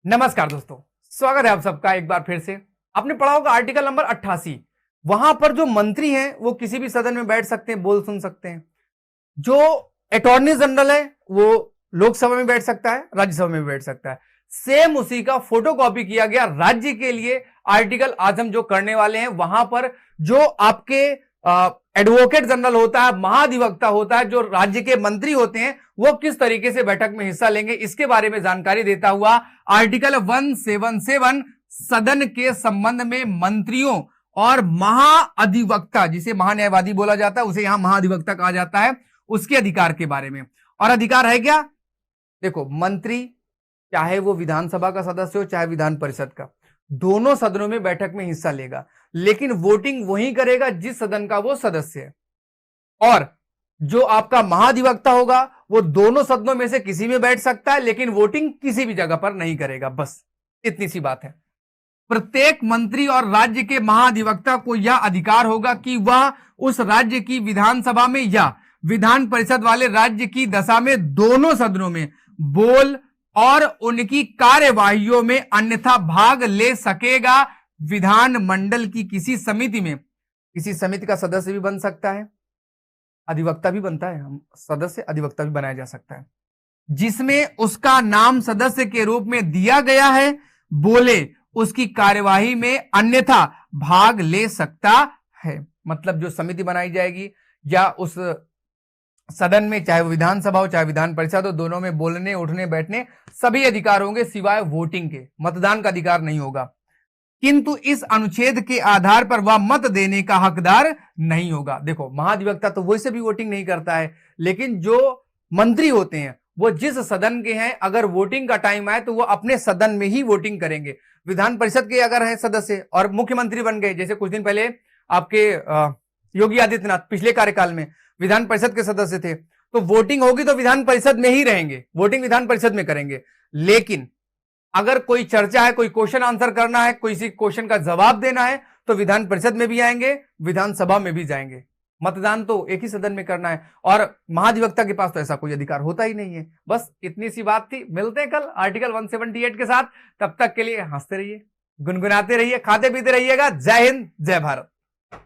नमस्कार दोस्तों, स्वागत है आप सबका एक बार फिर से। आपने पढ़ा होगा आर्टिकल नंबर 88। वहां पर जो मंत्री हैं वो किसी भी सदन में बैठ सकते हैं, बोल सुन सकते हैं। जो अटॉर्नी जनरल है वो लोकसभा में बैठ सकता है, राज्यसभा में बैठ सकता है। सेम उसी का फोटोकॉपी किया गया राज्य के लिए आर्टिकल आज हम जो करने वाले हैं। वहां पर जो आपके एडवोकेट जनरल होता है, महाधिवक्ता होता है, जो राज्य के मंत्री होते हैं, वो किस तरीके से बैठक में हिस्सा लेंगे इसके बारे में जानकारी देता हुआ आर्टिकल 177 सदन के संबंध में मंत्रियों और महाअधिवक्ता, जिसे महान्यायवादी बोला जाता है, उसे यहां महाधिवक्ता कहा जाता है, उसके अधिकार के बारे में। और अधिकार है क्या? देखो, मंत्री चाहे वो विधानसभा का सदस्य हो चाहे विधान परिषद का, दोनों सदनों में बैठक में हिस्सा लेगा, लेकिन वोटिंग वही करेगा जिस सदन का वो सदस्य है। और जो आपका महाधिवक्ता होगा वो दोनों सदनों में से किसी में बैठ सकता है, लेकिन वोटिंग किसी भी जगह पर नहीं करेगा। बस इतनी सी बात है। प्रत्येक मंत्री और राज्य के महाधिवक्ता को यह अधिकार होगा कि वह उस राज्य की विधानसभा में या विधान परिषद वाले राज्य की दशा में दोनों सदनों में बोल और उनकी कार्यवाहियों में अन्यथा भाग ले सकेगा। विधानमंडल की किसी समिति में, किसी समिति का सदस्य भी बन सकता है, अधिवक्ता भी बनता है, हम सदस्य अधिवक्ता भी बनाया जा सकता है, जिसमें उसका नाम सदस्य के रूप में दिया गया है, बोले उसकी कार्यवाही में अन्यथा भाग ले सकता है। मतलब जो समिति बनाई जाएगी या उस सदन में, चाहे वो विधानसभा हो चाहे विधान परिषद हो, दोनों में बोलने उठने बैठने सभी अधिकार होंगे सिवाय वोटिंग के। मतदान का अधिकार नहीं होगा, किंतु इस अनुच्छेद के आधार पर वह मत देने का हकदार नहीं होगा। देखो, महाधिवक्ता तो वैसे भी वोटिंग नहीं करता है, लेकिन जो मंत्री होते हैं वो जिस सदन के हैं, अगर वोटिंग का टाइम आए तो वो अपने सदन में ही वोटिंग करेंगे। विधान परिषद के अगर है सदस्य और मुख्यमंत्री बन गए, जैसे कुछ दिन पहले आपके योगी आदित्यनाथ पिछले कार्यकाल में विधान परिषद के सदस्य थे, तो वोटिंग होगी तो विधान परिषद में ही रहेंगे, वोटिंग विधान परिषद में करेंगे। लेकिन अगर कोई चर्चा है, कोई क्वेश्चन आंसर करना है, कोई सी क्वेश्चन का जवाब देना है, तो विधान परिषद में भी आएंगे, विधानसभा में भी जाएंगे। मतदान तो एक ही सदन में करना है, और महाधिवक्ता के पास तो ऐसा कोई अधिकार होता ही नहीं है। बस इतनी सी बात थी। मिलते हैं कल आर्टिकल 178 के साथ। तब तक के लिए हंसते रहिए, गुनगुनाते रहिए, खाते पीते रहिएगा। जय हिंद, जय भारत।